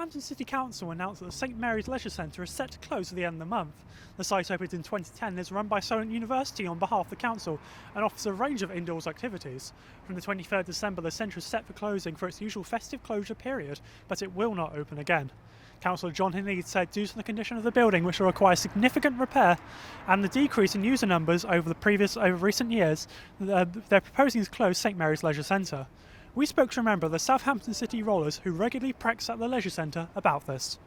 Southampton City Council announced that the St Mary's Leisure Centre is set to close at the end of the month. The site opened in 2010 and is run by Solent University on behalf of the council and offers a range of indoors activities. From the 23rd December, the centre is set for closing for its usual festive closure period, but it will not open again. Councillor John Hinley said due to the condition of the building, which will require significant repair, and the decrease in user numbers over recent years, they're proposing to close St Mary's Leisure Centre. We spoke to a member of the Southampton City Rollers who regularly practice at the leisure centre about this.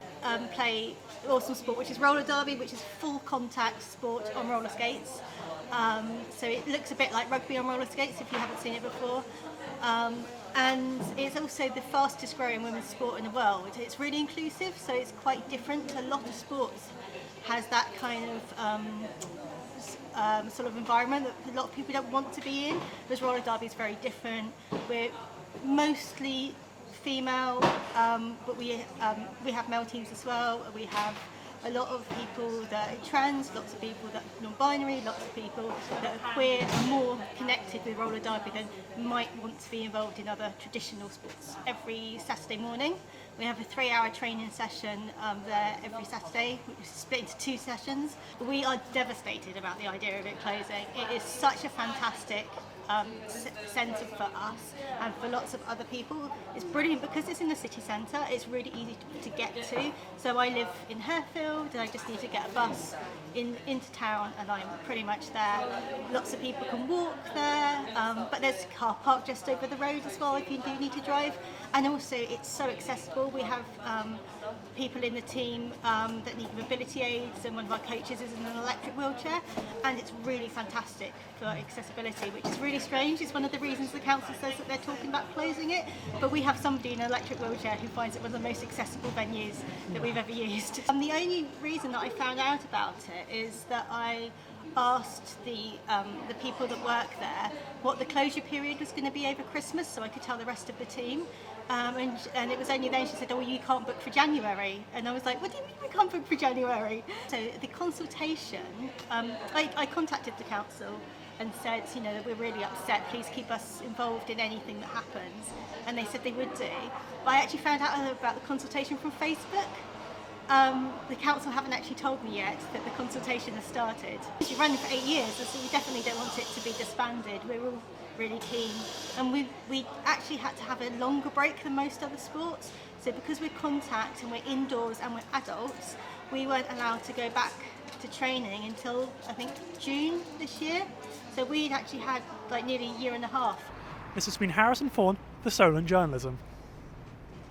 Play awesome sport, which is roller derby, which is full contact sport on roller skates. So it looks a bit like rugby on roller skates if you haven't seen it before. And it's also the fastest growing women's sport in the world. It's really inclusive, so it's quite different. A lot of sports has that kind of sort of environment that a lot of people don't want to be in. Whereas roller derby is very different. We're mostly female, but we have male teams as well. We have a lot of people that are trans, lots of people that are non-binary, lots of people that are queer, and more connected with roller derby than might want to be involved in other traditional sports. Every Saturday morning we have a 3-hour training session there every Saturday, which is split into 2 sessions. We are devastated about the idea of it closing. It is such a fantastic centre for us and for lots of other people. It's brilliant because it's in the city centre. It's really easy to get to. So I live in Harefield and I just need to get a bus into town and I'm pretty much there. Lots of people can walk there, but there's a car park just over the road as well if you do need to drive. And also it's so accessible. We have people in the team that need mobility aids, and one of our coaches is in an electric wheelchair, and it's really fantastic for accessibility, which is really strange. It's one of the reasons the council says that they're talking about closing it, but we have somebody in an electric wheelchair who finds it one of the most accessible venues that we've ever used. The only reason that I found out about it is that I asked the people that work there what the closure period was going to be over Christmas, so I could tell the rest of the team. And it was only then she said, "Oh, you can't book for January." And I was like, "What do you mean we can't book for January?" So the consultation, I contacted the council and said, you know, that we're really upset, please keep us involved in anything that happens. And they said they would do. But I actually found out about the consultation from Facebook. The council haven't actually told me yet that the consultation has started. She's running for 8 years, so we definitely don't want it to be disbanded. We're all really keen. And we actually had to have a longer break than most other sports. So because we're contact and we're indoors and we're adults, we weren't allowed to go back to training until, I think, June this year. So we'd actually had like nearly a year and a half. This has been Harrison Fawn for Solent Journalism.